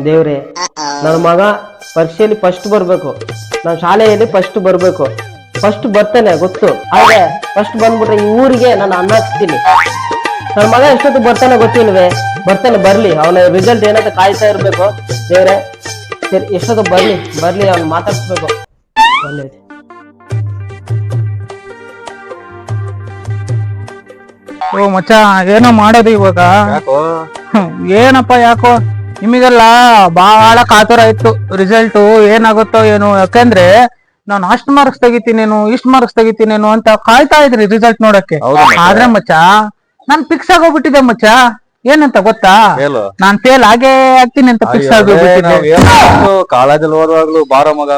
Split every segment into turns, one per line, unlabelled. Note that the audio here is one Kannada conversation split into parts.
ದೇವ್ರೆ, ನನ್ನ ಮಗ ಪರೀಕ್ಷೆಯಲ್ಲಿ ಫಸ್ಟ್ ಬರ್ಬೇಕು, ನಾನು ಶಾಲೆಯಲ್ಲಿ ಫಸ್ಟ್ ಬರ್ಬೇಕು, ಫಸ್ಟ್ ಬರ್ತಾನೆ ಗೊತ್ತು. ಆದ್ರೆ ಫಸ್ಟ್ ಬಂದ್ಬಿಟ್ರೆ ಈ ಊರಿಗೆ ನಾನು ಅನ್ನ ಹಚ್ತೀನಿ. ನನ್ನ ಮಗ ಎಷ್ಟೊತ್ತು ಬರ್ತಾನೆ ಗೊತ್ತಿಲ್ವೇ? ಬರ್ತಾನೆ, ಬರ್ಲಿ, ಅವನ ರಿಸಲ್ಟ್ ಏನಂತ ಕಾಯ್ತಾ ಇರ್ಬೇಕು. ದೇವ್ರೆ ಸರಿ, ಎಷ್ಟೊತ್ತು ಬರ್ಲಿ ಅವ್ನು ಮಾತಾಡ್ಸ್ಬೇಕು. ಒಳ್ಳೇದು.
ಓ ಮಚ್ಚ, ಏನೋ ಮಾಡೋದು ಇವಾಗ? ಏನಪ್ಪ ಯಾಕೋ ನಿಮಗೆಲ್ಲ ಬಹಳ ಕಾತುರ ಇತ್ತು ರಿಸಲ್ಟ್ ಏನಾಗುತ್ತೋ ಏನೋ. ಯಾಕಂದ್ರೆ ನಾನು ಅಷ್ಟ್ ಮಾರ್ಕ್ಸ್ ತೆಗಿತೀನೇನು, ಇಷ್ಟ್ ಮಾರ್ಕ್ಸ್ ತೆಗಿತೀನೇನು ಅಂತ ಕಾಯ್ತಾ ಇದ್ರಿ ರಿಸಲ್ಟ್ ನೋಡಕ್ಕೆ. ಆದ್ರೆ ಮಚ್ಚ ನಾನ್ ಫಿಕ್ಸ್ ಆಗೋಗ್ಬಿಟ್ಟಿದ್ದೆ ಮಚ್ಚ. ಏನಂತ ಗೊತ್ತಾ, ನಾನ್ ಫೇಲ್ ಆಗೇ ಆಗ್ತೀನಿ ಅಂತ ಫಿಕ್ಸ್ ಆಗೋಗ್ಬಿಟ್ಟಿದ್ದೆ.
ಕಾಲೇಜಲ್ಲಿ ಓದುವಾಗ್ಲೂ ಬಾರೋ ಮಗ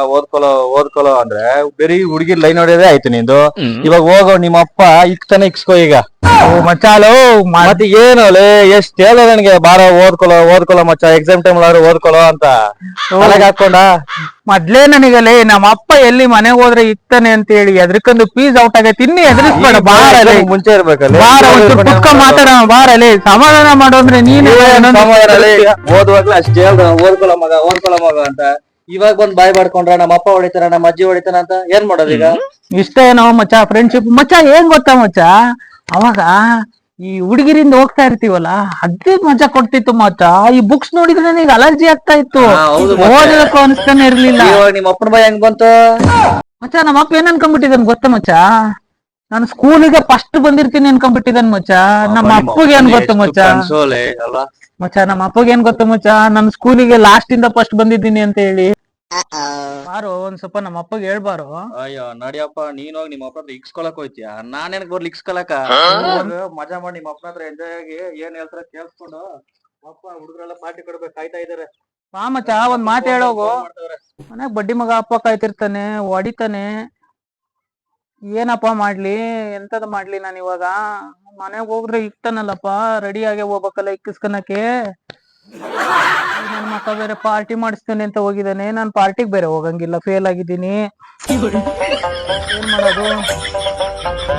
ಓದ್ಕೊಳೋ ಅಂದ್ರೆ ಬರೀ ಹುಡುಗಿ ಲೈನ್ ಹೊಡೆಯೋದೇ ಆಯ್ತು ನಿಂದು. ಇವಾಗ ಹೋಗೋ ನಿಮ್ಮ ಅಪ್ಪ ಇಕ್ತಾನೆ ಇಕ್ಸ್ಕೋ ಈಗ.
ಮಚ್ಚಾಲು
ಮತ್ತೆ ಏನು ಎಷ್ಟ್ ಹೇಳ ನನಗೆ ಬಾರೋ ಓದ್ಕೊಳೋ ಮಚ್ಚ, ಎಕ್ಸಾಮ್ ಟೈಮ್ ಆದ್ರೂ ಓದ್ಕೊಳೋ ಅಂತ ಹಾಕೊಂಡ.
ಮೊದ್ಲೇ ನನಗಲ್ಲೇ ನಮ್ಮ ಅಪ್ಪ ಎಲ್ಲಿ ಮನೆಗೆ ಹೋದ್ರೆ ಇಕ್ತಾನೆ ಅಂತ ಹೇಳಿ ಎದ್ರಕೊಂದು ಪೀಸ್ ಔಟ್ ಆಗೈತಿ. ಇನ್ನೇ ಎದುರಿಸ್ಬೇಡ, ಬಾರಲೆ
ಮುಂಚೆ ಇರ್ಬೇಕಲ್ಲ.
ಪುಟ್ಕ ಮಾತಾಡೋಣ, ಬಾರಲೆ ಸಮಾಧಾನ ಮಾಡೋದ್ರೆ ನೀನು.
ಓದುವಾಗ್ಲೂ ಅಷ್ಟೇ ಹೇಳ್ದ ಓದ್ಕೊಳೋ ಮಗ ಅಂತ. ಇವಾಗ ಬಂದ್ ಬಾಯ್ ಮಾಡ್ಕೊಂಡ್ರ ನಮ್ಮ ಅಪ್ಪ ಹೊಡಿತಾರ, ನಮ್ಮ ಅಜ್ಜಿ ಹೊಡಿತಾನ ಅಂತ ಏನ್ ಮಾಡೋದು ಈಗ?
ಇಷ್ಟ ಏನೋ ಮಚ್ಚ ಫ್ರೆಂಡ್ಶಿಪ್ ಮಚ್ಚ. ಏನ್ ಗೊತ್ತಾ ಮಚ್ಚ, ಅವಾಗ ಈ ಹುಡುಗಿರಿಂದ ಹೋಗ್ತಾ ಇರ್ತೀವಲ್ಲ, ಅದೇ ಮಜಾ ಕೊಡ್ತಿತ್ತು ಮಚ್ಚ. ಈ ಬುಕ್ಸ್ ನೋಡಿದ್ರೆ ನನಗೆ ಅಲರ್ಜಿ ಆಗ್ತಾ ಇತ್ತು, ಓದಬೇಕು ಅನ್ಸ್ತಾನೆ ಇರ್ಲಿಲ್ಲ.
ನಿಮ್ಮ ಅಪ್ಪನ ಬಾಯ್ ಹೆಂಗ್ ಬಂತು
ಮಚ್ಚ? ನಮ್ಮ ಅಪ್ಪ ಏನ್ ಅನ್ಕೊಂಡ್ಬಿಟ್ಟಿದನ್ ಗೊತ್ತಾ ಮಚ್ಚ, ನಾನು ಸ್ಕೂಲಿಗೆ ಫಸ್ಟ್ ಬಂದಿರ್ತೀನಿ ಅನ್ಕೊಂಡ್ಬಿಟ್ಟಿದನ್ ಮಚ್ಚ. ನಮ್ಮ ಅಪ್ಪಗೆ ಏನ್ ಗೊತ್ತು ಮಚ್ಚ, ನಮ್ಮ ಅಪ್ಪಗೆ ಏನ್ ಗೊತ್ತು ಮಚ್ಚ, ನಾನು ಸ್ಕೂಲಿಗೆ ಲಾಸ್ಟ್ ಇಂದ ಫಸ್ಟ್ ಬಂದಿದ್ದೀನಿ ಅಂತ ಹೇಳಿ. ಬಾರೋ ಒಂದ್ ಸ್ವಲ್ಪ ನಮ್ಮ ಅಪ್ಪಗೆ ಹೇಳ್ಬಾರೋ.
ಅಯ್ಯೋ ನಡಿಯಪ್ಪ, ನೀನ್ ಹೋಗಿ ನಿಮ್ಮ ಅಪ್ಪ ಹತ್ರ ಇಕ್ಸ್ಕೊಳಕ್ ಹೋಯ್ತಿಯ, ನಾನೇನಕ್ ಬರ್ಲಿ ಇಕ್ಸ್ಕೊಳಕ? ಮಜಾ ಮಾಡಿ ನಿಮ್ಮ ಅಪ್ಪನ ಹತ್ರ ಎಂಜಾಯ್ ಆಗಿ ಏನ್ ಹೇಳ್ತಾರೆ ಕೇಳಿಸ್ಕೊಂಡು ಅಪ್ಪ ಹುಡುಗರೆಲ್ಲ ಪಾರ್ಟಿ ಕೊಡ್ಬೇಕು, ಕಾಯ್ತಾ ಇದಾರೆ.
ಬಾ ಮಚ್ಚ, ಒಂದ್ ಮಾತು ಹೇಳೋಗು. ಮನ್ಯಾಗ ಬಡ್ಡಿ ಮಗ ಅಪ್ಪ ಕಾಯ್ತಿರ್ತಾನೆ, ಹೊಡಿತಾನೆ. ಏನಪ್ಪ ಮಾಡ್ಲಿ, ಎಂತದ ಮಾಡ್ಲಿ ನಾನು ಇವಾಗ? ಮನೆಗ್ ಹೋಗ್ರೆ ಇಕ್ತಾನಲ್ಲಪ್ಪ, ರೆಡಿ ಆಗೇ ಹೋಗ್ಬೇಕಲ್ಲ ಇಕ್ಕಿಸ್ಕನಕ್ಕೆ. ನನ್ ಮಕ್ಕ ಬೇರೆ ಪಾರ್ಟಿ ಮಾಡಿಸ್ತೇನೆ ಅಂತ ಹೋಗಿದ್ದಾನೆ, ನಾನ್ ಪಾರ್ಟಿಗೆ ಬೇರೆ ಹೋಗಂಗಿಲ್ಲ, ಫೇಲ್ ಆಗಿದ್ದೀನಿ. ಏನ್ ಮಾಡೋದು?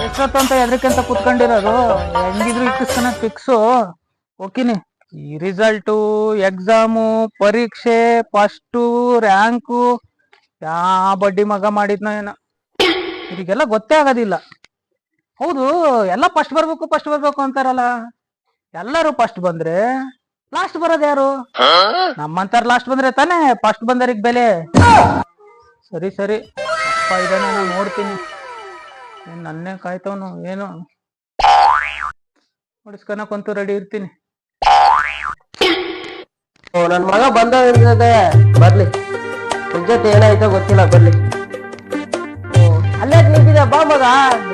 ಎಷ್ಟೊತ್ತಂತ ಎದ್ರಕ್ಕೆಂತ ಕುತ್ಕೊಂಡಿರೋದು? ಹೆಂಗಿದ್ರು ಇಕ್ಕಿಸ್ಕನಕ್ ಫಿಕ್ಸು. ಓಕೆನಿ, ಈ ರಿಸಲ್ಟು, ಎಕ್ಸಾಮು, ಪರೀಕ್ಷೆ, ಫಸ್ಟು ರ್ಯಾಂಕು ಯಾ ಬಡ್ಡಿ ಮಗ ಮಾಡಿದ್ನ ಏನ, ಇದಕ್ಕೆಲ್ಲ ಗೊತ್ತೇ ಆಗೋದಿಲ್ಲ. ಹೌದು, ಎಲ್ಲ ಫಸ್ಟ್ ಬರ್ಬೇಕು ಅಂತಾರಲ್ಲ. ಎಲ್ಲರೂ ಫಸ್ಟ್ ಬಂದ್ರೆ ಲಾಸ್ಟ್ ಬರೋದು ಯಾರು? ನಮ್ಮಂತಾರ ಲಾಸ್ಟ್ ಬಂದ್ರೆ ತಾನೇ ಫಸ್ಟ್ ಬಂದರಿಗೆ ಬೆಲೆ. ಸರಿ ಅಪ್ಪ ಇದನ್ನ ನಾನು ನೋಡ್ತೀನಿ. ನನ್ನೇ ಕಾಯ್ತವನು ಏನು ಹೊಡಿಸ್ಕೊನಕ್ಕಂತೂ ರೆಡಿ ಇರ್ತೀನಿ.
ನನ್ ಮಗ ಬರ್ಲಿ, ರಿಸಲ್ಟ್ ಏನಾಯ್ತೋ ಗೊತ್ತಿಲ್ಲ, ಬರ್ಲಿ. ಅಲ್ಲೇ ನಿಂತಿದೆ, ಬಾ ಮಗ,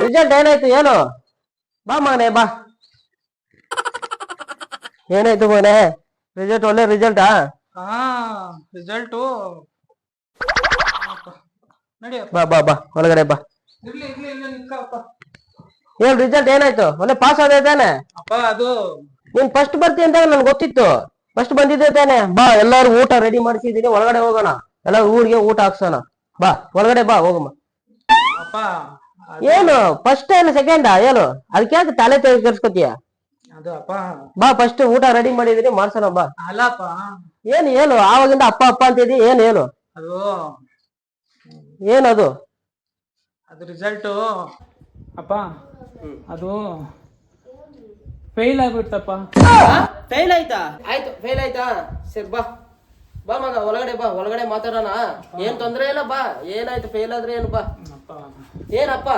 ರಿಸಲ್ಟ್ ಏನಾಯ್ತು ಏನು? ಬಾ ಮಗನೇ ಬಾ. ಏನಾಯ್ತು ಮಗನೇ ರಿಸಲ್ಟ್? ಒಳ್ಳೆ ರಿಸಲ್ಟಾ?
ರಿಸಲ್ಟು
ಬಾ ಒಳಗಡೆ ಬಾ. ಏನ್ ರಿಸಲ್ಟ್ ಏನಾಯ್ತು? ಒಳ್ಳೆ ಪಾಸ್ ಆದ ತಾನೆ?
ಅದು
ನೀನ್ ಫಸ್ಟ್ ಬರ್ತಿ ಅಂತ ನನ್ಗೆ ಗೊತ್ತಿತ್ತು, ಫಸ್ಟ್ ಬಂದಿದ್ದೆ ತಾನೆ. ಬಾ, ಎಲ್ಲಾರು ಊಟ ರೆಡಿ ಮಾಡಿಸಿದೀನಿ, ಒಳಗಡೆ ಹೋಗೋಣ, ಎಲ್ಲ ಊರಿಗೆ ಊಟ ಹಾಕ್ಸೋಣ. ಬಾ ಒಳಗಡೆ ಬಾ, ಹೋಗಮ್ಮ. ಏನು ಫಸ್ಟ್ ಏನು ಸೆಕೆಂಡಾ ಏನು? ಅದಕ್ಕೆ ಯಾಕೆ ತಲೆ ಕೆರ್ಸ್ಕೊತೀಯ? ಬಾ, ಫಸ್ಟ್ ಊಟ ರೆಡಿ ಮಾಡಿದೀನಿ, ಮಾಡ್ಸೋಣ ಬಾ.
ಅಲ್ಲಪ್ಪ,
ಏನು ಆವಾಗಿಂದ ಅಪ್ಪ ಅಂತಿದಿ, ಏನು
ಅದು
ಏನದು?
ಅದು ರಿಸಲ್ಟು ಅಪ್ಪ, ಅದು ಫೇಲ್ ಆಗ್ಬಿಡ್ತಪ್ಪ.
ಫೇಲ್ ಆಯ್ತಾ? ಆಯ್ತು, ಫೇಲ್ ಆಯ್ತಾ? ಸರಿ ಬಾ ಮಗ, ಒಳಗಡೆ ಮಾತಾಡೋಣ. ಏನ್ ತೊಂದ್ರೆ ಇಲ್ಲ, ಬಾ. ಏನಾಯ್ತು? ಫೇಲ್ ಆದ್ರೆ ಏನು? ಬಾ. ಏನಪ್ಪ?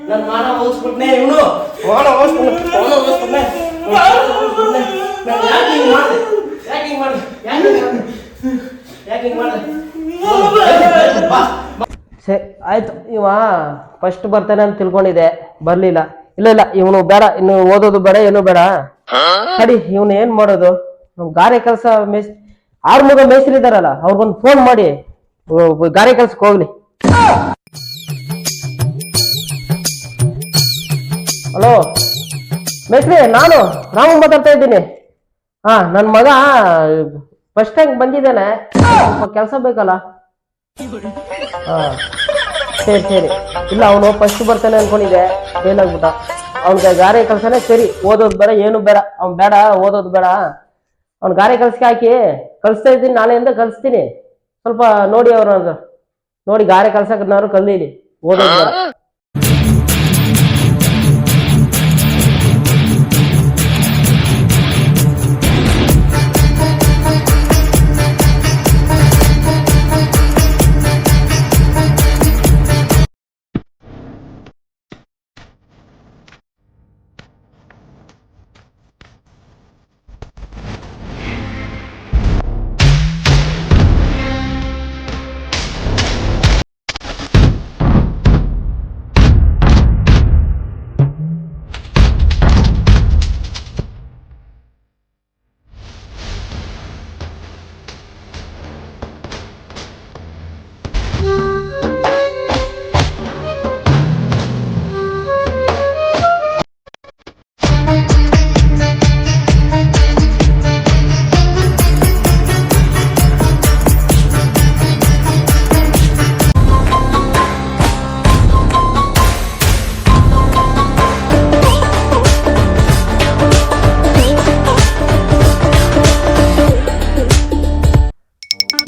ನನ್ ಮಾನ ಹೋಗಿಸ್ಬಿಟ್ನೆ ಇವನು, ಸರಿ ಆಯ್ತು. ಇವ ಫಸ್ಟ್ ಬರ್ತಾನೆ ಅಂತ ತಿಳ್ಕೊಂಡಿದ್ದೆ, ಬರ್ಲಿಲ್ಲ. ಇಲ್ಲ ಇಲ್ಲ, ಇವನು ಬೇಡ, ಇನ್ನು ಓದೋದು ಬೇಡ, ಏನು ಬೇಡ. ಸರಿ, ಇವನು ಏನ್ ಮಾಡೋದು? ಗಾರೆ ಕೆಲಸ ಆರ್ಮುಗ ಮೇಸ್ತ್ರಿ ಇದಾರಲ್ಲ, ಅವ್ರಿಗೊಂದು ಫೋನ್ ಮಾಡಿ ಗಾರೆ ಕೆಲ್ಸಕ್ಕೆ ಹೋಗ್ಲಿ. ಹಲೋ ಮೇಸ್ತ್ರಿ, ನಾನು ರಾಮು ಮಾತಾಡ್ತಾ ಇದ್ದೀನಿ. ಹಾ, ನನ್ನ ಮಗ ಫಸ್ಟ್ ಟೈಮ್ ಬಂದಿದ್ದಾನೆ, ಸ್ವಲ್ಪ ಕೆಲಸ ಬೇಕಲ್ಲ. ಹಾ ಸರಿ ಸರಿ. ಇಲ್ಲ, ಅವನು ಫಸ್ಟ್ ಬರ್ತಾನೆ ಅನ್ಕೊಂಡಿದ್ದೆ, ಫೇಲ್ ಆಗ್ಬಿಟ್ಟ. ಅವ್ನಿಗೆ ಗಾರೆ ಕೆಲಸನೇ ಸರಿ, ಓದೋದು ಬೇಡ, ಏನು ಬೇಡ. ಅವ್ನು ಬೇಡ, ಓದೋದು ಬೇಡ. ಅವ್ನು ಗಾರೆ ಕೆಲ್ಸಕ್ಕೆ ಹಾಕಿ ಕಳಿಸ್ತಾ ಇದ್ದೀನಿ, ನಾಳೆಯಿಂದ ಕಳಿಸ್ತೀನಿ. ಸ್ವಲ್ಪ ನೋಡಿ ಅವ್ರನ್ನ ನೋಡಿ, ಗಾರೆ ಕೆಲ್ಸಕ್ಕನ್ನಾರು ಕಲೀಲಿ, ಓದೋದು ಬೇಡ.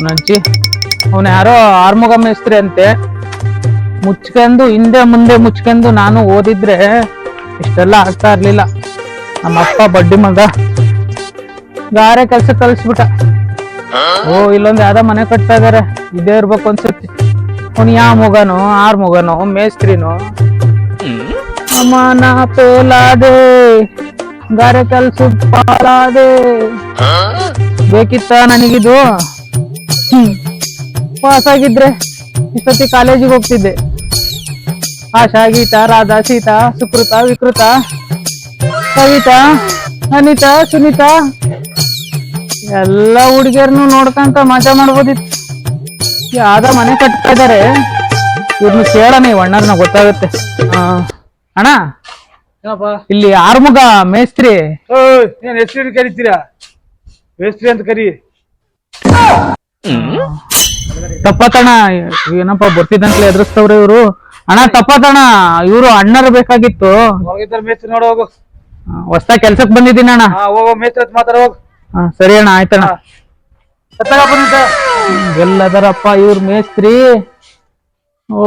ನಜ್ಜಿ ಅವನು ಯಾರೋ ಆರ್ಮುಗ ಮೇಸ್ತ್ರಿ ಅಂತೆ, ಮುಚ್ಕೊಂಡು ಹಿಂದೆ ಮುಂದೆ ಮುಚ್ಕೊಂಡು ನಾನು ಓದಿದ್ರೆ ಇಷ್ಟೆಲ್ಲ ಆಗ್ತಾ ಇರ್ಲಿಲ್ಲ. ನಮ್ಮಪ್ಪ ಬಡ್ಡಿ ಮಗ ಗಾರೆ ಕೆಲ್ಸ ಕಲಿಸ್ಬಿಟ್ಟ. ಓ, ಇಲ್ಲೊಂದು ಯಾವ್ದೋ ಮನೆ ಕಟ್ತಾ ಇದಾರೆ, ಇದೇ ಇರ್ಬೇಕು ಅನ್ಸುತ್ತೆ. ಅವ್ನು ಯಾವ ಮುಗನೋ ಆರ್ಮುಗನೋ ಮೇಸ್ತ್ರಿನೋ. ಅಮ್ಮನ ಪೇಲಾದೆ ಗಾರೆ ಕೆಲ್ಸ ಪಾಲಾದೆ. ಬೇಕಿತ್ತ ನನಗಿದು? ಪಾಸ್ ಆಗಿದ್ರೆ ಇಷ್ಟೊತ್ತಿ ಕಾಲೇಜಿಗೆ ಹೋಗ್ತಿದ್ದೆ. ಆಶಾ, ಗೀತಾ, ರಾಧಾ, ಸೀತಾ, ಸುಕೃತ, ವಿಕೃತ, ಕವಿತಾ, ಅನಿತಾ, ಸುನೀತಾ ಎಲ್ಲ ಹುಡುಗಿಯರ್ನು ನೋಡ್ಕಂತ ಮಜಾ ಮಾಡ್ಬೋದಿತ್ತು. ಯಾವ್ದ ಮನೆ ಕಟ್ತಾ ಇದಾರೆ, ಇವ್ರನ್ನ ಕೇಳೋಣ, ಇವ್ ಅಣ್ಣರ್ನ ಗೊತ್ತಾಗುತ್ತೆ. ಅಣ್ಣ, ಇಲ್ಲಿ ಆರ್ಮುಗ ಮೇಸ್ತ್ರಿ.
ಏನ್ ಹೆಸರು ಕರಿತೀರಾ? ಮೇಸ್ತ್ರಿ ಅಂತ ಕರಿ.
ತಪ್ಪತಣ, ಏನಪ್ಪ ಬರ್ತಿದ್ದಂಕ್ಲೆ ಎದುರಿಸ್ತವ್ರೆ ಇವ್ರು. ಅಣ್ಣ ತಪ್ಪತಣ, ಇವ್ರು ಅಣ್ಣರು ಬೇಕಾಗಿತ್ತು.
ಮೇಸ್ತ್ರಿ ನೋಡ ಹೋಗು.
ಹೊಸ್ದಾಗ್ ಕೆಲ್ಸಕ್ ಬಂದಿದ್ದೀನಿ ಅಣ್ಣ.
ಹೋಗೋ ಮೇಸ್ತ್ರಿ ಹತ್ರ ಮಾತಾಡ ಹೋಗು.
ಸರಿ ಅಣ್ಣ, ಆಯ್ತಣ್ಣ. ಎಲ್ಲದರಪ್ಪ ಇವ್ರ ಮೇಸ್ತ್ರಿ. ಓ,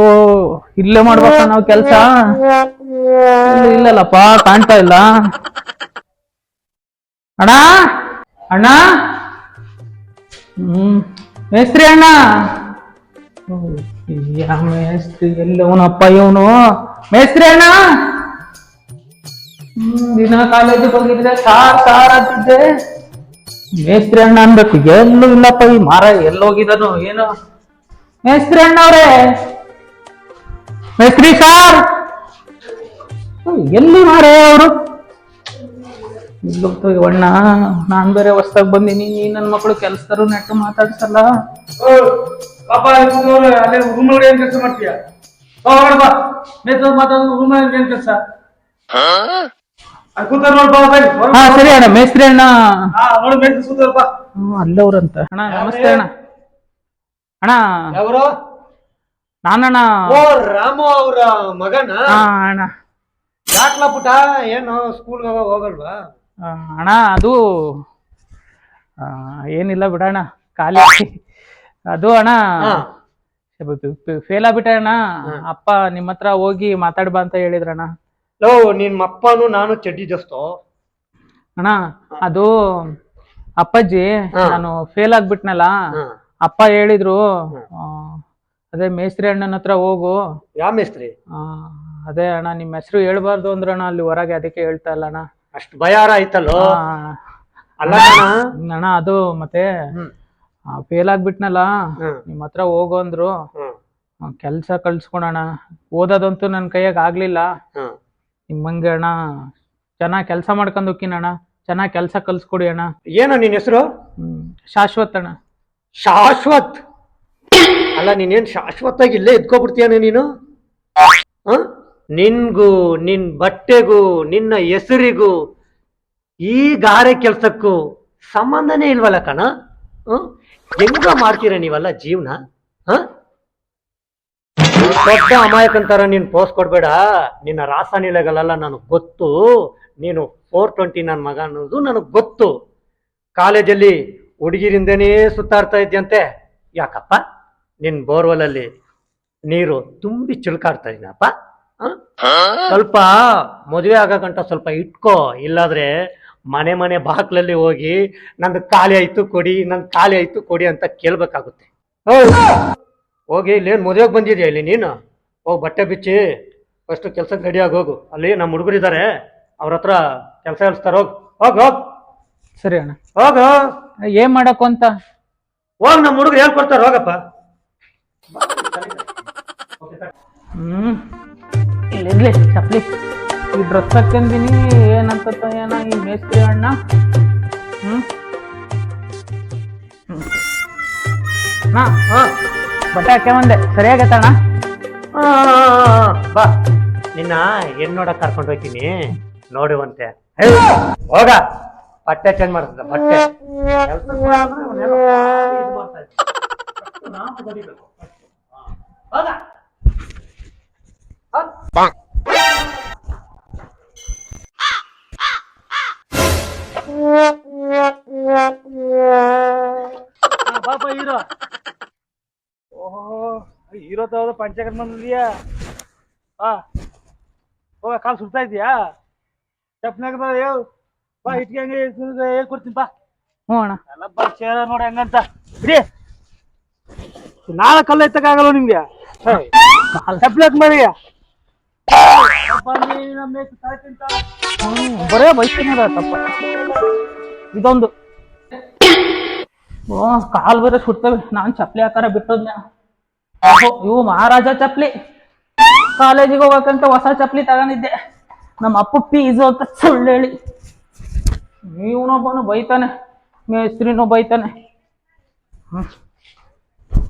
ಇಲ್ಲೇ ಮಾಡ್ಬೇಕ ನಾವ್ ಕೆಲ್ಸ? ಇಲ್ಲಲ್ಲಪ್ಪ, ಕಾಣ್ತಾ ಇಲ್ಲ. ಅಣ್ಣ ಅಣ್ಣ, ಮೇಸ್ತ್ರಿ ಅಣ್ಣ. ಮೇಸ್ತ್ರಿ ಎಲ್ಲವನಪ್ಪ ಇವನು? ಮೇಸ್ತ್ರಿ ಅಣ್ಣ, ದಿನ ಕಾಲೇಜಿಗೆ ಹೋಗಿದ್ರೆ ಸಾರ್ ಅಂತಿದ್ದೆ, ಮೇಸ್ತ್ರಿ ಅಣ್ಣ ಅನ್ಬೇಕು. ಎಲ್ಲೂ ಇಲ್ಲಪ್ಪ ಈ ಮಾರ, ಎಲ್ಲೋಗಿದನು ಏನು? ಮೇಸ್ತ್ರಿ ಅಣ್ಣ ಅವ್ರೆ, ಮೇಸ್ತ್ರಿ ಸಾರ್ ಎಲ್ಲಿ ಮಾರೇ ಅವರು? ಅಣ್ಣ, ನಾನ್ ಬೇರೆ ಹೊಸ್ದಾಗ್ ಬಂದೀನಿ, ನನ್ ಮಕ್ಳು ಕೆಲ್ಸದಾರು ನೆಟ್ಟು ಮಾತಾಡ್ಸಲ್ಲ.
ಅಲ್ಲೇ ರೂಮ್ ಒಳಗೆ ಏನ್ ಕೆಲಸ ಮಾಡ್ತೀಯ? ಮಾತಾಡೋದು ರೂಮ್ ಏನ್ ಕೆಲಸ?
ಸರಿ ಅಣ್ಣ, ಮೇಸ್ತ್ರಿ ಅಣ್ಣ.
ನೋಡು ಮೇಸ್ತ್ರಿ ಕೂತಾರಪ್ಪ.
ಅಲ್ಲವ್ರಂತ. ಅಣ್ಣ ನಮಸ್ತೆ ಅಣ್ಣ. ಅಣ್ಣ
ಯಾವ್ರು?
ನಾನಣ್ಣ.
ರಾಮು ಅವ್ರ ಮಗನ?
ಅಣ್ಣ.
ಯಾಕ್ಲ ಪುಟ, ಏನು ಸ್ಕೂಲ್ ಹೋಗಲ್ವಾ?
ಅಣ್ಣ ಅದು ಏನಿಲ್ಲ ಬಿಡಣ್ಣ, ಖಾಲಿ. ಅದು ಅಣ್ಣ ಫೇಲ್ ಆಗ್ಬಿಟ್ಟ ಅಣ್ಣ. ಅಪ್ಪ ನಿಮ್ಮ ಹತ್ರ ಹೋಗಿ ಮಾತಾಡ್ಬಾ ಅಂತ ಹೇಳಿದ್ರಣ್ಣ.
ಲೋ, ನಿಮ್ಮ ಅಪ್ಪನು ನಾನು ಚಡ್ಡಿ ದೋಸ್ತು
ಅಣ್ಣ. ಅದು ಅಪ್ಪಾಜಿ, ನಾನು ಫೇಲ್ ಆಗ್ಬಿಟ್ನಲ್ಲ, ಅಪ್ಪ ಹೇಳಿದ್ರು ಅದೇ ಮೇಸ್ತ್ರಿ ಅಣ್ಣನ ಹತ್ರ ಹೋಗು.
ಯಾವ ಮೇಸ್ತ್ರಿ?
ಅದೇ ಅಣ್ಣ, ನಿಮ್ ಹೆಸರು ಹೇಳ್ಬಾರ್ದು ಅಂದ್ರಣ್ಣ ಅಲ್ಲಿ ಹೊರಗೆ, ಅದಕ್ಕೆ ಹೇಳ್ತಾ ಇಲ್ಲ ಅಣ್ಣ.
ಅಷ್ಟು ಭಯ ಆಯ್ತಲ್ಲೋ? ಅಲ್ಲ
ಅಣ್ಣ, ಅದು ಮತ್ತೆ ಫೇಲ್ ಆಗ್ಬಿಟ್ನಲ್ಲ, ನಿಮ್ ಹತ್ರ ಹೋಗು ಅಂದ್ರು. ಕೆಲ್ಸ ಕಳ್ಸ್ಕೊಳಣ. ಓದೋದಂತೂ ನನ್ನ ಕೈಯಾಗ ಆಗ್ಲಿಲ್ಲ.
ಹ್ಮ್
ನಿಮ್ಮಂಗೆ ಅಣ್ಣ ಚೆನ್ನಾಗ್ ಕೆಲ್ಸ ಮಾಡ್ಕೊಂಡು ಹೋಗ್ತೀನಣ್ಣ. ಚೆನ್ನಾಗ್ ಕೆಲ್ಸ ಕಲ್ಸ್ಕೊಡಿ ಅಣ್ಣ.
ಏನೋ ನಿನ್ ಹೆಸರು?
ಶಾಶ್ವತ್ ಅಣ್ಣ.
ಶಾಶ್ವತ್? ಅಲ್ಲ ನೀನೇನ್ ಶಾಶ್ವತಾಗಿ ಇಲ್ಲೇ ಇದ್ಕೊಬಿಡ್ತೀಯಾನೆ ನೀನು? ನಿನ್ಗೂ ನಿನ್ ಬಟ್ಟೆಗೂ ನಿನ್ನ ಹೆಸರಿಗೂ ಈ ಗಾರೆ ಕೆಲ್ಸಕ್ಕೂ ಸಂಬಂಧನೇ ಇಲ್ವಲ್ಲ ಕಣ. ಹೆಂಗ ಮಾಡ್ತೀರ ನೀವಲ್ಲ ಜೀವನ? ದೊಡ್ಡ ಅಮಾಯಕಂತಾರ ನೀನ್ ಪೋಸ್ಟ್ ಕೊಡ್ಬೇಡ. ನಿನ್ನ ರಾಸಾಯನಿಕಗಳೆಲ್ಲ ನನಗ್ ಗೊತ್ತು. ನೀನು 420 ನನ್ನ ಮಗ ಅನ್ನೋದು ನನಗ್ ಗೊತ್ತು. ಕಾಲೇಜಲ್ಲಿ ಹುಡುಗಿರಿಂದನೇ ಸುತ್ತಾಡ್ತಾ ಇದ್ಯಂತೆ. ಯಾಕಪ್ಪ? ನಿನ್ ಬೋರ್ವೆಲ್ ಅಲ್ಲಿ ನೀರು ತುಂಬಿ ಚಿಲ್ಕಾಡ್ತಾ ಇದೀನಪ್ಪ. ಸ್ವಲ್ಪ ಮದುವೆ ಆಗಕಂಟ ಸ್ವಲ್ಪ ಇಟ್ಕೋ. ಇಲ್ಲಾದ್ರೆ ಮನೆ ಮನೆ ಬಾಕ್ಲಲ್ಲಿ ಹೋಗಿ ನಂದು ಖಾಲಿ ಆಯ್ತು ಕೊಡಿ, ನನ್ ಖಾಲಿ ಆಯ್ತು ಕೊಡಿ ಅಂತ ಕೇಳ್ಬೇಕಾಗುತ್ತೆ. ಹೋಗಿ ಇಲ್ಲೇನು ಮದುವೆಗೆ ಬಂದಿದ್ಯಾ ಇಲ್ಲಿ ನೀನು? ಹೋಗಿ ಬಟ್ಟೆ ಬಿಚ್ಚಿ ಫಸ್ಟ್ ಕೆಲ್ಸಕ್ಕೆ ರೆಡಿಯಾಗಿ ಹೋಗು. ಅಲ್ಲಿ ನಮ್ಮ ಹುಡುಗರಿದ್ದಾರೆ, ಅವ್ರ ಹತ್ರ ಕೆಲಸ ಹೇಳ್ಸ್ತಾರ. ಹೋಗ್.
ಸರಿ ಅಣ್ಣ.
ಹೋಗು.
ಏನ್ ಮಾಡಕ್ಕು ಅಂತ?
ಹೋಗ್, ನಮ್ಮ ಹುಡುಗರು ಹೇಳ್ಕೊಡ್ತಾರ. ಹೋಗಪ್ಪ.
ಇಲ್ಲಿರ್ಲಿ ಚಪ್ಲಿ. ಈ ಡ್ರೆಸ್ ಹಾಕ್ತಿದ್ದೀನಿ. ಏನಂತ ಏನ ಈ ಮೇಸ್ತ್ರಿ ಅಣ್ಣ. ಬಟ್ಟೆ ಹಾಕ್ಯಂದೆ ಸರಿಯಾಗತ್ತಣ್ಣ.
ಬಾ, ನಿನ್ನ ಹೆಣ್ಣು ನೋಡಕ್ ಕರ್ಕೊಂಡು ಹೋಗ್ತೀನಿ, ನೋಡುವಂತೆ. ಹೋಗ, ಬಟ್ಟೆ ಚೇಂಜ್ ಮಾಡ್ತದ. ಬಟ್ಟೆ
ಪಾಪ ಹೀರೋ. ಓಹೋ, ಹೀರೋ ತಗೋದು ಪಂಚಕರ್ಮ ಬಂದಿದ್ಯಾ? ಹೋಗ, ಕಾಲು ಸುಡ್ತಾ ಇದೀಯಾ? ಚಪ್ನಾಗ ಬಾ, ಇಟ್ಗೆ ಹಂಗೆ ಹೇಳ್ಕೊಡ್ತೀನಿ ಬಾ.
ಹ್ಞೂ ಅಣ್ಣ.
ಎಲ್ಲ ಬಾ, ಚೇರ ನೋಡಿ ಹಂಗಂತ ಬಿಡಿ. ನಾಳೆ ಕಲ್ಲ ಎತ್ತಕ್ಕಾಗಲ್ಲ ನಿಮ್ಗೆ. ಚಪ್ಲಾಕ್ ಮರಿಯ
ಬರೇ ಬೈಸ್ತೀನಿ ತಪ್ಪ. ಇದೊಂದು ಕಾಲ್ ಬೇರೆ ಸುಡ್ತವೆ. ನಾನ್ ಚಪ್ಲಿ ಆಕಾರ ಬಿಟ್ಟೋದ್ನ. ಇವು ಮಹಾರಾಜ ಚಪ್ಲಿ. ಕಾಲೇಜಿಗೆ ಹೋಗಕ್ಕಂತ ಹೊಸ ಚಪ್ಲಿ ತಗೊಂಡಿದ್ದೆ. ನಮ್ಮ ಅಪ್ಪ ಫೀಸು ಅಂತ ಸುಳ್ಳು ಹೇಳಿ ಇವನೊಬ್ಬನು ಬೈತಾನೆ, ಮೇಸ್ತ್ರಿನೂ ಬೈತಾನೆ.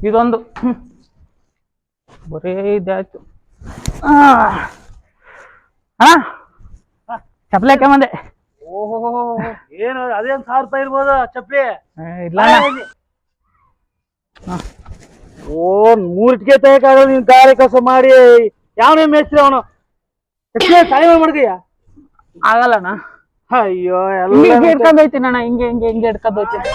ಇದೊಂದು ಬರೇ ಇದಾಯ್ತು. ಚಪ್ಲಿ ಹಾಕ ಬಂದೆ.
ಓಹೋ, ಏನು ಅದೇನ್ 1000 ರೂಪಾಯಿ ಇರ್ಬೋದು ಚಪ್ಲಿ?
ಇಲ್ಲ.
ಓ, 3 ಇಟ್ಕೆ ತೆಗಿಯಕ್ಕಾಗಲ್ಲ ನೀನ್ ಗಾರೆ ಕೆಲಸ ಮಾಡಿ. ಯಾವನೇ ಮೇಸ್ತ್ರಿ ಅವನು? ತಾಯಿ ಮಾಡ್ಕಯ್ಯ
ಆಗಲ್ಲಣ್ಣ.
ಅಯ್ಯೋ,
ಹಿಂಗೆ ಹಿಡ್ಕೊಂಡ್ ಹೋಯ್ತೀನಿ ಅಣ್ಣ. ಹಿಂಗೆ ಹಿಂಗೆ ಹಿಂಗೆ ಹಿಡ್ಕೊಂಡ್ ಹೋಯ್ತೀನಿ.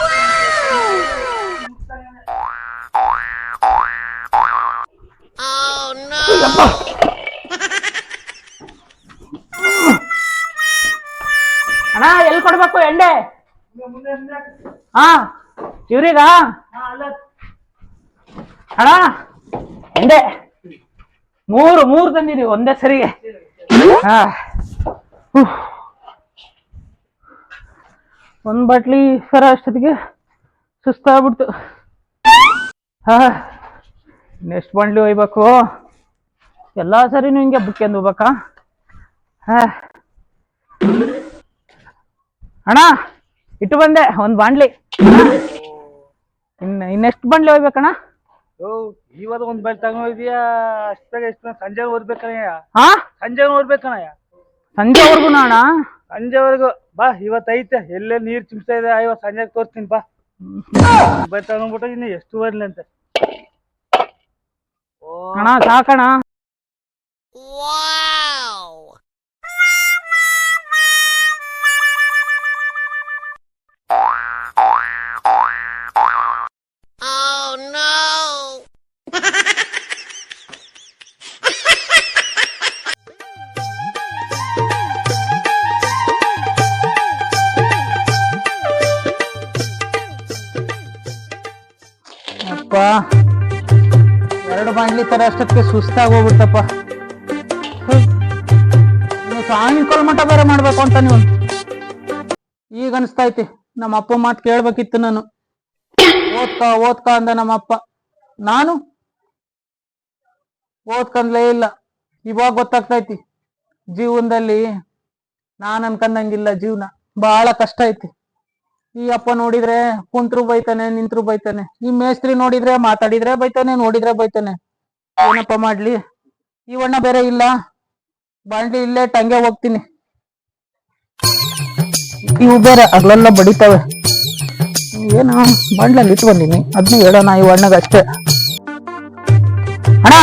ಅಣ್ಣ ಎಲ್ಲಿ ಕೊಡ್ಬೇಕು ಎಂಡೆ? ಇವ್ರೀಗ ಅಣ್ಣ ಎಂಡೆ ಮೂರು ತಂದಿದೀವಿ ಒಂದೇ ಸರಿಗೆ. ಒಂದ್ ಬಾಟ್ಲಿ ಸರ ಅಷ್ಟೊತ್ತಿಗೆ ಸುಸ್ತಾಗ್ಬಿಡ್ತು. Next bottle ಒಯ್ಬೇಕು. ಎಲ್ಲಾ ಸರಿನೂ ಹಿಂಗೆ ಬುಕ್ಕೆಂದು ಹೋಗ್ಬೇಕಾ? ಅಣ್ಣ ಇಟ್ಟು ಬಂದೆ ಒಂದ್ ಬಾಂಡ್ಲಿ. ಇನ್ನೆಷ್ಟು ಬಾಂಡ್ಲಿ ಒಯ್ಬೇಕಣ್ಣ?
ಇವಾಗ ಒಂದ್ ಬೈಲ್ ತಗೊಂಡಿದ್ಯಾ? ಅಷ್ಟಾಗ ಎಷ್ಟು ಸಂಜೆ ಓದ್ಬೇಕಣಯ್ಯ. ಸಂಜೆ ಓದ್ಬೇಕಣಯ್ಯ.
ಸಂಜೆವರೆಗೂ ಅಣ್ಣ?
ಸಂಜೆವರೆಗೂ ಬಾ. ಇವತ್ತು ಐತೆ ಎಲ್ಲೇ ನೀರ್ ಚಿಮ್ಸ್ತಾ ಇದೆ. ಇವತ್ತು ಸಂಜೆಗೆ ತೋರಿಸ್ತೀನಿ ಬಾ. ಬೈಲ್ ತಗೊಂಡ್ಬಿಟ್ಟು ಇನ್ನು ಎಷ್ಟು ಓದ್ಲಿ ಅಂತ.
ಅಣ್ಣ ಸಾಕಣ. ಅಪ್ಪ 2 ಬಾಂಡ್ಲಿ ತರ ಅಷ್ಟಕ್ಕೆ ಸುಸ್ತಾಗಿ ಹೋಗ್ಬಿಡ್ತಪ್ಪ. ಸಾಯಂಕಾಲ ಮಠ ಬೇರೆ ಮಾಡ್ಬೇಕು ಅಂತ ನೀವು ಈಗ ಅನಿಸ್ತೈತಿ. ನಮ್ಮ ಅಪ್ಪ ಮಾತು ಕೇಳ್ಬೇಕಿತ್ತು ನಾನು. ಓದ್ಕ ಅಂದ ನಮ್ಮ ಅಪ್ಪ. ನಾನು ಓದ್ಕೊಂಡ್ಲೇ ಇಲ್ಲ. ಇವಾಗ ಗೊತ್ತಾಗ್ತೈತಿ ಜೀವನದಲ್ಲಿ ನಾನ್ ಅನ್ಕಂದಂಗಿಲ್ಲ, ಜೀವನ ಬಹಳ ಕಷ್ಟ ಐತಿ. ಈ ಅಪ್ಪ ನೋಡಿದ್ರೆ ಕುಂತ್ರು ಬೈತಾನೆ, ನಿಂತ್ರು ಬೈತಾನೆ. ಈ ಮೇಸ್ತ್ರಿ ನೋಡಿದ್ರೆ ಮಾತಾಡಿದ್ರೆ ಬೈತಾನೆ, ನೋಡಿದ್ರೆ ಬೈತಾನೆ. ಏನಪ್ಪ ಮಾಡ್ಲಿ? ಇವಣ್ಣ ಬೇರೆ ಇಲ್ಲ, ಬಾಂಡ್ಲಿ ಇಲ್ಲೇ ಟಂಗೆ ಹೋಗ್ತೀನಿ. ಇವು ಬೇರೆ ಅಗ್ಲೆಲ್ಲ ಬಡಿತಾವೆ. ಏನು ಬಾಂಡ್ಲಲ್ಲಿ ಇಟ್ಟು ಬಂದೀನಿ, ಅದನ್ನ ಹೇಳೋಣ ಇವಣ್ಣಗ ಅಷ್ಟೇ. ಅಣ್ಣ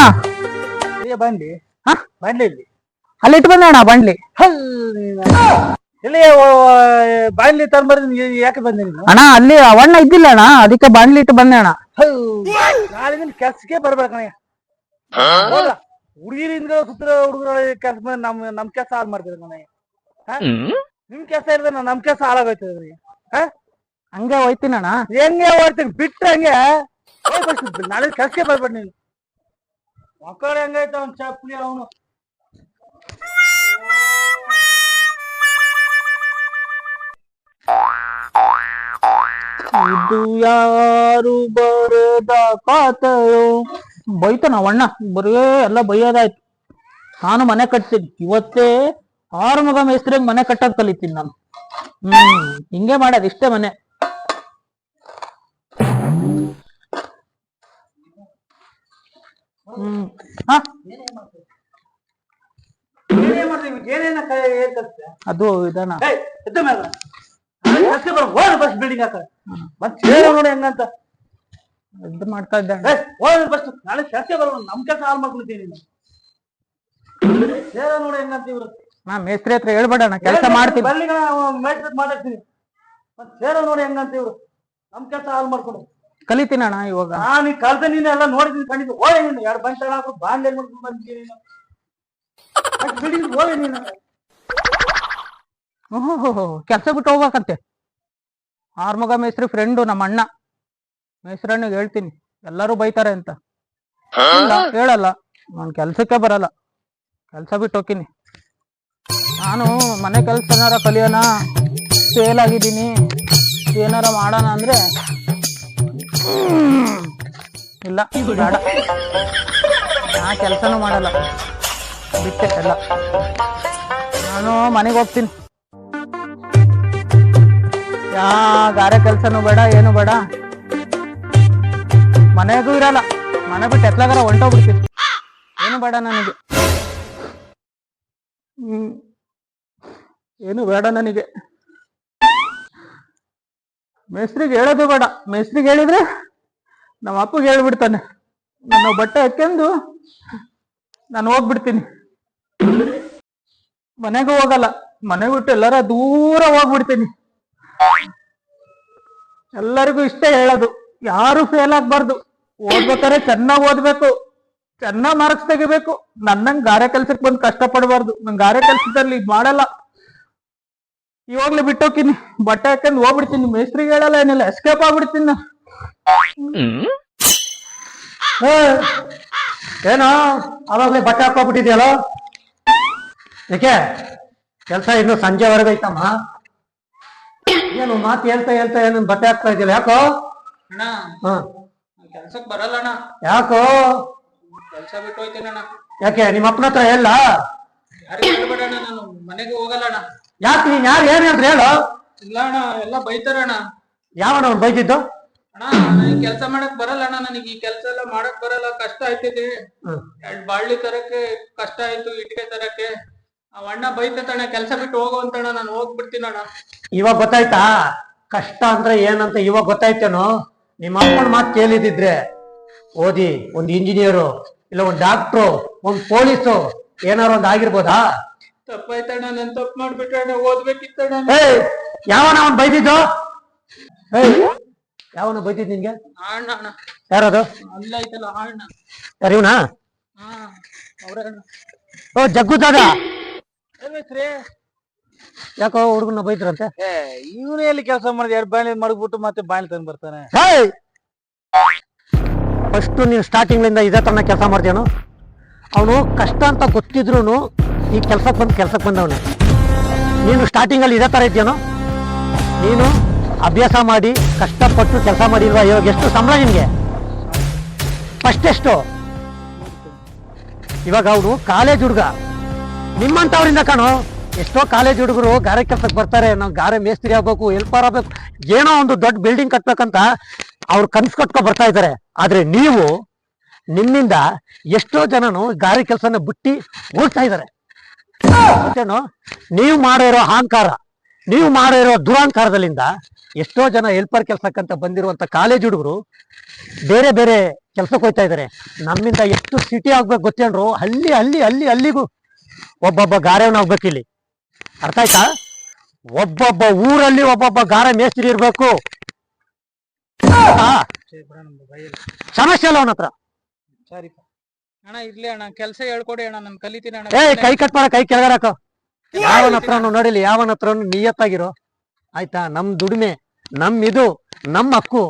ಬಂಡಿ
ಹ?
ಬಂಡ್ಲಿ ಇಲ್ಲಿ
ಅಲ್ಲಿ ಇಟ್ಟು ಬಂದೆ ಅಣ್ಣ ಬಾಂಡ್ಲಿ.
ಇಲ್ಲಿ ಬಾಂಡ್ಲಿ ತಂದ್ಬರ್ದು ಯಾಕೆ ಬಂದೆ ನೀನು?
ಅಣ್ಣ ಅಲ್ಲಿ ಅವಣ್ಣ ಇದ್ದಿಲ್ಲ ಅಣ್ಣ, ಅದಕ್ಕೆ ಬಾಂಡ್ಲಿ ಇಟ್ಟು ಬಂದೆ ಅಣ್ಣ.
ನಾಳೆ ನಿನ್ ಕೆಲ್ಸಕ್ಕೆ ಬರ್ಬೇಕಣ್ಣ. ಹುಡುಗಿರಿಂದ ಸುತ್ತ ಹುಡುಗರ ಕೆಲ್ಸ ನಮ್ ಕೆಲ್ಸ ಹಾಳು ಮಾಡ್ತಿದ್ರು ನನಗೆ. ನಿಮ್ ಕೆಲ್ಸ ಇರ್ತದೆ, ನಮ್ ಕೆಲ್ಸ ಹಾಳಾಗೋಯ್ತದೆ ನನಗೆ.
ಹಂಗೆ ಹೋಯ್ತೀನಿ ಅಣ್ಣ.
ಹೆಂಗೆ ಓಡ್ತೀನಿ ಬಿಟ್ರೆ ಹಂಗೆ ನಾಳೆ ಕೆಲ್ಸಕ್ಕೆ ಬರ್ಬೇಡ ನೀನು. ಮಕ್ಕಳು ಹೆಂಗೈತೆ ಅವ್ನ ಚಪ್ಪಲಿ ಅವನು.
ಇದು ಯಾರು ಬರೆದ ಕಾತೆಯೋ. ಬೈತಾನ ಅವಣ್ಣ, ಬರೇ ಎಲ್ಲ ಬೈಯೋದಾಯ್ತು. ನಾನು ಮನೆ ಕಟ್ತೀನಿ ಇವತ್ತೇ. ಆರು ಮಗ ಮೇಸ್ತ್ರಿಯಾಗ ಮನೆ ಕಟ್ಟೋದ್ ಕಲಿತೀನಿ ನಾನು. ಹಿಂಗೆ ಮಾಡೋದು, ಇಷ್ಟೇ ಮನೆ. ಹ ಅದು ಇದಣ್ಣ.
ಬಸ್ ಬಿಲ್ಡಿಂಗ್ ಹಾಕ ನೋಡಿ ಹೆಂಗಂತ
ಇದು ಮಾಡ್ತಾ ಇದ್ದೆ.
ಬಸ್ ನಾಳೆ ಕೆಲಸ ಬರೋಣ, ನಮ್ ಕೆಲಸ ಹಾಳು ಮಾಡ್ಕೊಳ್ತೀನಿ ನೀನು. ನೋಡಿ ಹೆಂಗಂತ ಇವ್ರು.
ನಾ ಮೇಸ್ತ್ರಿ ಹತ್ರ ಹೇಳ್ಬೇಡಣ್ಣ, ಕೆಲಸ ಮಾಡ್ತೀನಿ.
ಮಾತಾಡ್ತೀನಿ. ಸೇರೋ ನೋಡಿ ಹೆಂಗಂತ ಇವ್ರು. ನಮ್ ಕೆಲಸ ಹಾಳು ಮಾಡ್ಕೊಂಡು
ಕಲಿತೀನಿ ಅಣ್ಣ ಇವಾಗ.
ನಾನು ಈ ಕಲ್ತ ನೀನು ಎಲ್ಲ ನೋಡಿದ್ದೀನಿ ಖಂಡಿತ. ಹೋಗಿ ನೀನು 2 ಬಂಟ ಹಾಕು ಬಾಂಡ್ಲೆ ಮಾಡ್ಕೊಂಡು ಬಂದಿದ್ದೀನಿ ನೀನು. ಬಿಲ್ಡಿಂಗ್ ಹೋಗಿ ನೀನು.
ಕೆಲ್ಸ ಬಿಟ್ಟು ಹೋಗ್ಬೇಕಂತೆ. ಆರ್ಮಗ ಮೇಸ್ತ್ರಿ ಫ್ರೆಂಡು ನಮ್ಮ ಅಣ್ಣ. ಮೇಸ್ತ್ರಣ್ಣಿಗೆ ಹೇಳ್ತೀನಿ ಎಲ್ಲರೂ ಬೈತಾರೆ ಅಂತ. ಇಲ್ಲ, ಹೇಳಲ್ಲ. ನಾನು ಕೆಲ್ಸಕ್ಕೆ ಬರಲ್ಲ, ಕೆಲ್ಸ ಬಿಟ್ಟು ಹೋಗ್ತೀನಿ. ನಾನು ಮನೆ ಕೆಲ್ಸ ಏನಾರ ಕಲಿಯೋಣ, ಫೇಲ್ ಆಗಿದ್ದೀನಿ, ಏನಾರ ಮಾಡೋಣ ಅಂದ್ರೆ ಇಲ್ಲ, ಬೇಡ, ನಾ ಕೆಲ್ಸನೂ ಮಾಡಲ್ಲ, ಬಿಟ್ಟೆ ಎಲ್ಲ. ನಾನು ಮನೆಗೆ ಹೋಗ್ತೀನಿ. ಯಾ ಗಾರೆ ಕೆಲ್ಸನೂ ಬೇಡ, ಏನು ಬೇಡ, ಮನೆಗೂ ಇರಲ್ಲ. ಮನೆ ಬಿಟ್ಟು ಎತ್ಲಾಗಾರ ಹೊಂಟೋಗ್ಬಿಡ್ತೀನಿ. ಏನು ಬೇಡ ನನಗೆ, ಏನು ಬೇಡ ನನಗೆ. ಮೇಸ್ತ್ರಿಗೆ ಹೇಳೋದು ಬೇಡ. ಮೇಸ್ತ್ರಿಗೆ ಹೇಳಿದ್ರೆ ನಮ್ಮ ಅಪ್ಪಗೆ ಹೇಳ್ಬಿಡ್ತಾನೆ. ನನ್ನ ಬಟ್ಟೆ ಹಾಕ್ಯಂದು ನಾನು ಹೋಗ್ಬಿಡ್ತೀನಿ. ಮನೆಗೂ ಹೋಗಲ್ಲ, ಮನೆ ಬಿಟ್ಟು ಎಲ್ಲಾರ ದೂರ ಹೋಗ್ಬಿಡ್ತೀನಿ. ಎಲ್ಲರಿಗೂ ಇಷ್ಟೇ ಹೇಳೋದು, ಯಾರು ಫೇಲ್ ಆಗ್ಬಾರ್ದು. ಓದ್ಬೇಕಾದ್ರೆ ಚೆನ್ನಾಗ್ ಓದ್ಬೇಕು, ಚೆನ್ನಾಗ್ ಮಾರ್ಕ್ಸ್ ತೆಗಿಬೇಕು. ನನ್ನಂಗ್ ಗಾರೆ ಕೆಲ್ಸಕ್ಕೆ ಬಂದು ಕಷ್ಟ ಪಡಬಾರ್ದು. ನನ್ ಗಾರೆ ಕೆಲ್ಸದಲ್ಲಿ ಇದ್ ಮಾಡಲ್ಲ. ಇವಾಗ್ಲೇ ಬಿಟ್ಟೋಗ್ತೀನಿ, ಬಟ್ಟೆ ಹಾಕೊಂಡು ಹೋಗ್ಬಿಡ್ತೀನಿ. ಮೇಸ್ತ್ರಿಗೆ ಹೇಳಲ್ಲ, ಏನಿಲ್ಲ, ಎಸ್ಕೇಪ್ ಆಗ್ಬಿಡ್ತೀನಿ ನಾ.
ಏನೋ ಅವಾಗ್ಲೇ ಬಟ್ಟೆ ಹಾಕೋಬಿಟ್ಟಿದ್ಯಲ್ಲ, ಯಾಕೆ ಕೆಲಸ ಇನ್ನು ಸಂಜೆವರೆಗೂ ಐತಮ್ಮ? ಏನು ಮಾತು ಹೇಳ್ತಾ ಹೇಳ್ತಾ ಏನು ಬಟ್ಟೆ ಹಾಕ್ತಾ ಇದೆಯಲ್ಲ, ಯಾಕೋ?
ಅಣ್ಣ ಕೆಲ್ಸಕ್ ಬರಲ್ಲ ಅಣ್ಣ.
ಯಾಕೋ
ಕೆಲ್ಸ ಬಿಟ್ಟು ಹೋಯ್ತೀನಿ ಅಣ್ಣ.
ಯಾಕೆ ನಿಮ್ಮ ಅಪ್ಪನ ಹತ್ರ ಹೇಳ?
ಯಾರಿಗೂ ಹೇಳ್ಬೇಡ ಅಣ್ಣ, ನಾನು ಮನೆಗೆ ಹೋಗಲ್ಲ ಅಣ್ಣ.
ಯಾಕೆ ನೀನ್ ಯಾರು ಏನ್ ಹೇಳ್ರಿ ಹೇಳು?
ಇಲ್ಲ ಅಣ್ಣ, ಎಲ್ಲ ಬೈತಾರಣ್ಣ.
ಯಾವನ ಅವ್ನು ಬೈದಿದ್ದು?
ಅಣ್ಣ ನನಗೆ ಕೆಲಸ ಮಾಡಕ್ ಬರಲ್ಲ ಅಣ್ಣ. ನನಗೆ ಈ ಕೆಲಸ ಎಲ್ಲ ಮಾಡಕ್ ಬರಲ್ಲ, ಕಷ್ಟ ಆಯ್ತಿದೆ. 2 ಬಾಳ್ಲಿ ತರಕ್ಕೆ ಕಷ್ಟ ಆಯ್ತು, ಇಟ್ಟಿಗೆ ತರಕ್ಕೆ. ಅವ್ ಅಣ್ಣ ಬೈತಣ್ಣ, ಕೆಲಸ ಬಿಟ್ಟು ಹೋಗುವಂತಣ್ಣ. ನಾನು ಹೋಗ್ಬಿಡ್ತೀನಿ ಅಣ್ಣ.
ಇವಾಗ ಗೊತ್ತಾಯ್ತಾ ಕಷ್ಟ ಅಂದ್ರೆ ಏನಂತ? ಇವಾಗ ಗೊತ್ತಾಯ್ತೇನೋ? ನಿಮ್ಮ ಅಪ್ಪನ ಮಾತು ಕೇಳಿದಿದ್ರೆ ಓದಿ ಒಂದು ಇಂಜಿನಿಯರು, ಇಲ್ಲ ಒಂದು ಡಾಕ್ಟ್ರು, ಒಂದು ಪೊಲೀಸು ಏನಾರು ಒಂದು ಆಗಿರ್ಬೋದಾ?
ತಪ್ಪಾಯ್ತಣ್ಣ, ನಾನು ತಪ್ಪು ಮಾಡ್ಬಿಟ್ಟಣ್ಣ. ಓದ್ಬೇಕಿತ್ತಣ್ಣ.
ಯಾವನ ಅವನ್ ಬೈದಿದ್ದು? ಯಾವನ ಬೈದಿದ್ ನಿನ್ಗೆ?
ಅಣ್ಣ ಅಣ್ಣ
ಯಾರದು?
ಅಲ್ಲ ಐತಲ್ಲ ಅಣ್ಣ.
ಯಾರ ಇವನಾ?
ಅವ್ರೇ ಅಣ್ಣ.
ಓ ಜಗ್ಗು ದಾದ. ಯಾಕೋ ಹುಡುಗನ ಬೈದ್ರಂತೆ?
ಇವನು ಎಲ್ಲಿ ಕೆಲಸ ಮಾಡಿದ? 2 ಬಾಣಿ ಮಡಗ್ಬಿಟ್ಟು ಮತ್ತೆ ಬಾಣಿ ತಂದು ಬರ್ತಾನೆ.
ಫಸ್ಟ್ ನೀನು ಸ್ಟಾರ್ಟಿಂಗ್ಲಿಂದ ಇದೇ ತರನ ಕೆಲಸ ಮಾಡ್ತೀಯನು? ಅವನು ಕಷ್ಟ ಅಂತ ಗೊತ್ತಿದ್ರು ಈ ಕೆಲ್ಸಕ್ಕೆ ಬಂದವನು. ನೀನು ಸ್ಟಾರ್ಟಿಂಗಲ್ಲಿ ಇದೇ ತರ ಇದೆಯೇನೋ? ನೀನು ಅಭ್ಯಾಸ ಮಾಡಿ ಕಷ್ಟಪಟ್ಟು ಕೆಲಸ ಮಾಡಿಲ್ವಾ? ಇವಾಗ ಎಷ್ಟು ಸಂಬಳ ನಿನ್ಗೆ? ಫಸ್ಟ್ ಎಷ್ಟು? ಇವಾಗ ಅವನು ಕಾಲೇಜ್ ಹುಡುಗ ನಿಮ್ಮಂತವ್ರಿಂದ ಕಾಣೋ ಎಷ್ಟೋ ಕಾಲೇಜ್ ಹುಡುಗರು ಗಾರೆ ಕೆಲ್ಸಕ್ಕೆ ಬರ್ತಾರೆ, ನಾವು ಗಾರೆ ಮೇಸ್ತ್ರಿ ಆಗ್ಬೇಕು, ಹೆಲ್ಪರ್ ಆಗ್ಬೇಕು, ಏನೋ ಒಂದು ದೊಡ್ಡ ಬಿಲ್ಡಿಂಗ್ ಕಟ್ಬೇಕಂತ ಅವ್ರು ಕನ್ಸು ಕಟ್ಕೊ ಬರ್ತಾ ಇದ್ದಾರೆ. ಆದ್ರೆ ನೀವು ನಿಮ್ಮಿಂದ ಎಷ್ಟೋ ಜನನು ಗಾರೆ ಕೆಲಸನ ಬಿಟ್ಟಿ ಓಡ್ತಾ ಇದ್ದಾರೆ. ಮತ್ತೇನು ನೀವು ಮಾಡಿರೋ ಅಹಂಕಾರ, ನೀವು ಮಾಡಿರೋ ದುರಹಂಕಾರದಲ್ಲಿಂದ ಎಷ್ಟೋ ಜನ ಹೆಲ್ಪರ್ ಕೆಲ್ಸಕ್ಕಂತ ಬಂದಿರುವಂತ ಕಾಲೇಜ್ ಹುಡುಗರು ಬೇರೆ ಬೇರೆ ಕೆಲ್ಸಕ್ಕೆ ಹೋಗ್ತಾ ಇದ್ದಾರೆ. ನಮ್ಮಿಂದ ಎಷ್ಟು ಸಿಟಿ ಆಗ್ಬೇಕು ಗೊತ್ತೇನ್ರು, ಅಲ್ಲಿಗೂ ಒಬ್ಬೊಬ್ಬ ಗಾರೆವನ್ನ ಆಗ್ಬೇಕು. ಇಲ್ಲಿ ಅರ್ಥ ಆಯ್ತಾ? ಒಬ್ಬೊಬ್ಬ ಊರಲ್ಲಿ ಒಬ್ಬೊಬ್ಬ ಗಾರೆ ಮೇಸ್ತ್ರಿ ಇರ್ಬೇಕು. ಸಮಸ್ಯೆ ಅಲ್ಲ ಅವನ ಹತ್ರ.
ಸರಿ ಅಣ್ಣ, ಇರ್ಲಿ ಅಣ್ಣ, ಕೆಲ್ಸ ಹೇಳ್ಕೊಡಿ ಅಣ್ಣ, ನಾನು ಕಲಿತೀನಿ ಅಣ್ಣ.
ಕೈ ಕಟ್ ಮಾಡ, ಕೈ ಕೆಳಗರಾಕ. ಯಾವನ ಹತ್ರನು ನೋಡಿಲಿ, ಯಾವನ ಹತ್ರನು ನಿಯತ್ತಾಗಿರೋ ಆಯ್ತಾ. ನಮ್ ದುಡಿಮೆ, ಇದು ನಮ್ಮ ಹಕ್ಕು.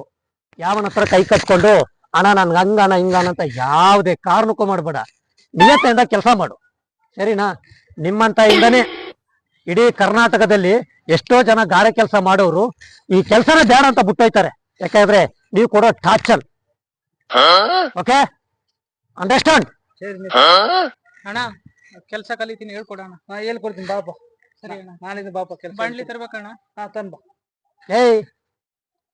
ಯಾವನ ಹತ್ರ ಕೈ ಕಟ್ಕೊಂಡು ಅಣ್ಣ ನನ್ಗೆ ಹಂಗಾನ ಹಿಂಗಾನ ಅಂತ ಯಾವುದೇ ಕಾರಣಕ್ಕೂ ಮಾಡ್ಬೇಡ. ನಿಯತ್ತೆಯಿಂದ ಕೆಲಸ ಮಾಡು, ಸರಿನಾ? ನಿಮ್ಮಂತ ಇಂದಾನೆ ಇಡೀ ಕರ್ನಾಟಕದಲ್ಲಿ ಎಷ್ಟೋ ಜನ ಗಾರೆ ಕೆಲಸ ಮಾಡೋರು ಈ ಕೆಲಸನ ಬೇಡ ಅಂತ ಬಿಟ್ಟೋಯ್ತಾರೆ. ಯಾಕಂದ್ರೆ ನೀವು ಕೊಡೋ ಟಾರ್ಚರ್. Okay, understand?
ಅಣ್ಣ ಕೆಲ್ಸ ಕಲಿತೀನಿ, ಹೇಳ್ಕೊಡೋಣ.
ಹೇಳ್ಕೊಡ್ತೀನಿ ಬಾಪ.
ಸರಿ ಅಣ್ಣ,
ನಾಳಿಂದ ಬಾಪ ಕೆಲಸ
ಬಾಂಡ್ಲಿ ತರ್ಬೇಕಣ್ಣ.
ತಂದ್ ಬಾ.
ಏಯ್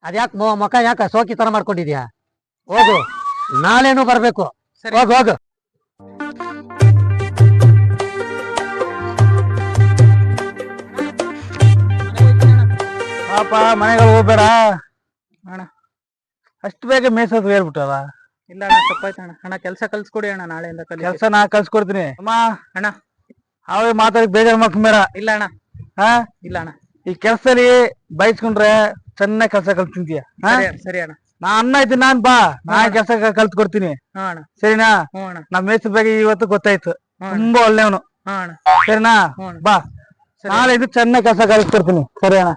ಅದ್ಯಾಕ್ ಮಕ ಯಾಕ ಸೋಕಿ ತರ ಮಾಡ್ಕೊಂಡಿದ್ಯಾ? ಹೋಗು, ನಾಳೆನೂ ಬರ್ಬೇಕು. ಹೋಗು ಹೋಗು.
ಪಾಪ ಮನೆಗಳು ಹೋಗ್ಬೇಡ
ಅಣ್ಣ.
ಅಷ್ಟು ಬೇಗ ಮೇಸೋದು ಹೇಳ್ಬಿಟ್ಟದ.
ಇಲ್ಲ ಅಣ್ಣ, ತಪ್ಪಾಯ್ತು ಅಣ್ಣ. ಅಣ್ಣ ಕೆಲ್ಸ ಕಲ್ಸ್ಕೊಡಿ ಅಣ್ಣ, ನಾಳೆಯಿಂದ
ಕೆಲಸ ನಾ ಕಲ್ಸ್ಕೊಡ್ತೀನಿ ಅಮ್ಮ.
ಅಣ್ಣ
ಅವೇ ಮಾತಾಡಿ ಬೇಜಾರು ಮಾಡ್ಕೊಂಬೇಡ.
ಇಲ್ಲ ಅಣ್ಣ,
ಹಾ,
ಇಲ್ಲ ಅಣ್ಣ.
ಈ ಕೆಲ್ಸದಲ್ಲಿ ಬೈಸ್ಕೊಂಡ್ರೆ ಚೆನ್ನಾಗಿ ಕೆಲಸ ಕಲ್ತಿಂತೀಯ.
ಸರಿ ಅಣ್ಣ,
ನಾ ಅನ್ನ ಇದ್ದೀನಿ, ನಾನ್ ಬಾ, ನಾ ಕೆಲಸ ಕಲ್ತ್ ಕೊಡ್ತೀನಿ.
ಹಾ ಅಣ್ಣ.
ಸರಿನಾ?
ಹ್ಞೂ ಅಣ್ಣ.
ನಮ್ಮ ಮೇಸ್ತ್ರಿ ಬಗ್ಗೆ ಇವತ್ತು ಗೊತ್ತಾಯ್ತು,
ಹ್ಞೂ
ತುಂಬಾ ಒಳ್ಳೆಯವನು.
ಹಾ ಅಣ್ಣ.
ಸರಿನಾ?
ಹ್ಞೂ ಅಣ್ಣ.
ಬಾ,
ಸರಿ.
ನಾಳೆ ಇದು ಚೆನ್ನಾಗಿ ಕೆಲಸ ಕಲ್ಸ್ಕೊಡ್ತೀನಿ. ಸರಿ ಅಣ್ಣ.